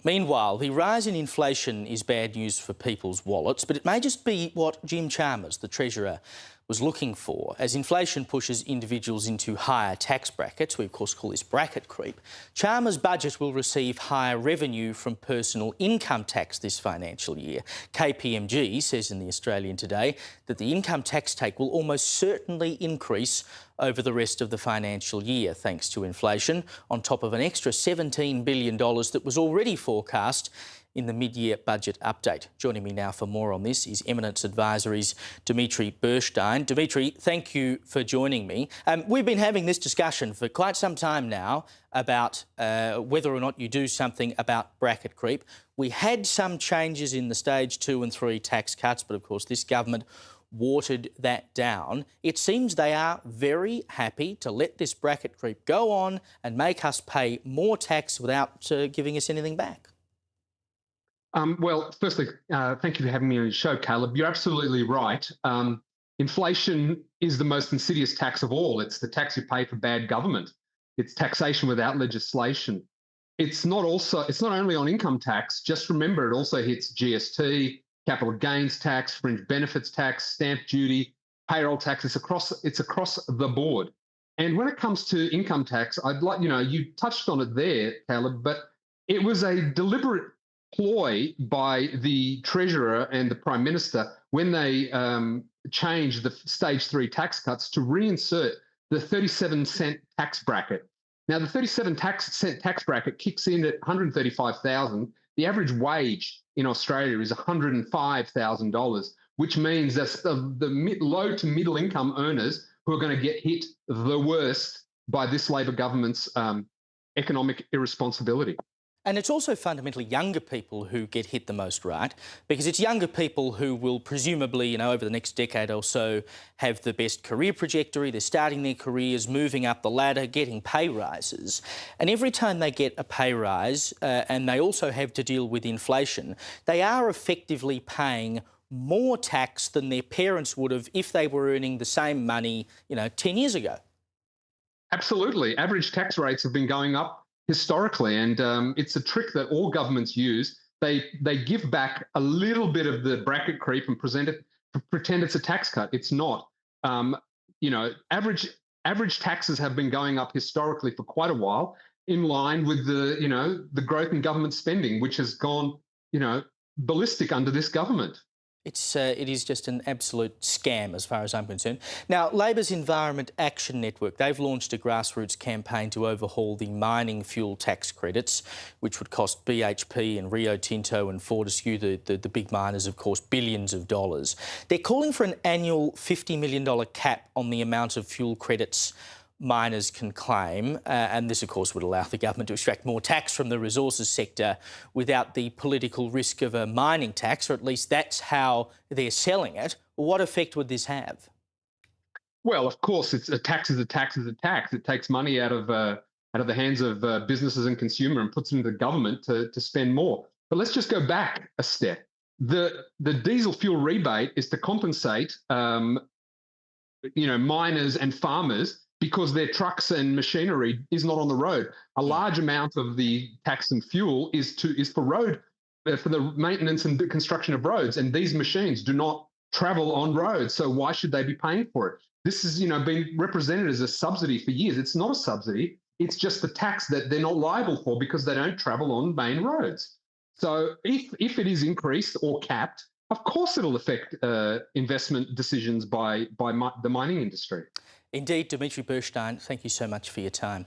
Meanwhile, the rise in inflation is bad news for people's wallets, but it may just be what Jim Chalmers, the Treasurer, was looking for. As inflation pushes individuals into higher tax brackets, we of course call this bracket creep, Chalmers' budget will receive higher revenue from personal income tax this financial year. KPMG says in the Australian today that the income tax take will almost certainly increase over the rest of the financial year, thanks to inflation, on top of an extra $17 billion that was already forecast in the mid-year budget update. Joining me now for more on this is Eminence Advisory's Dimitri Burstein. Dimitri, thank you for joining me. We've been having this discussion for quite some time now about whether or not you do something about bracket creep. We had some changes in the stage 2 and 3 tax cuts, but of course this government watered that down. It seems they are very happy to let this bracket creep go on and make us pay more tax without giving us anything back. Well, firstly, thank you for having me on your show, Caleb. You're absolutely right. Inflation is the most insidious tax of all. It's the tax you pay for bad government. It's taxation without legislation. It's not only on income tax. Just remember, it also hits GST, capital gains tax, fringe benefits tax, stamp duty, payroll tax. It's across the board. And when it comes to income tax, you touched on it there, Caleb, but it was a deliberate ploy by the Treasurer and the Prime Minister when they changed the stage 3 tax cuts to reinsert the 37-cent tax bracket. Now, the 37-cent tax bracket kicks in at $135,000. The average wage in Australia is $105,000, which means that's the low to middle income earners who are going to get hit the worst by this Labor government's economic irresponsibility. And it's also fundamentally younger people who get hit the most, right? Because it's younger people who will presumably, over the next decade or so, have the best career trajectory. They're starting their careers, moving up the ladder, getting pay rises. And every time they get a pay rise, and they also have to deal with inflation, they are effectively paying more tax than their parents would have if they were earning the same money, 10 years ago. Absolutely. Average tax rates have been going up historically, and it's a trick that all governments use. They give back a little bit of the bracket creep and pretend it's a tax cut. It's not. Average taxes have been going up historically for quite a while, in line with the growth in government spending, which has gone ballistic under this government. It is just an absolute scam as far as I'm concerned. Now, Labor's Environment Action Network, they've launched a grassroots campaign to overhaul the mining fuel tax credits, which would cost BHP and Rio Tinto and Fortescue, the big miners, of course, billions of dollars. They're calling for an annual $50 million cap on the amount of fuel credits miners can claim, and this of course would allow the government to extract more tax from the resources sector without the political risk of a mining tax, or at least that's how they're selling it. What effect would this have? Well, of course, it's a tax is a tax is a tax. It takes money out of the hands of businesses and consumer and puts it into the government to spend more. But let's just go back a step. The diesel fuel rebate is to compensate miners and farmers because their trucks and machinery is not on the road. A large amount of the tax and fuel is for the maintenance and the construction of roads, and these machines do not travel on roads. So why should they be paying for it? This has been represented as a subsidy for years. It's not a subsidy. It's just the tax that they're not liable for because they don't travel on main roads. So if it is increased or capped, of course it'll affect investment decisions by the mining industry. Indeed, Dimitri Burstein, thank you so much for your time.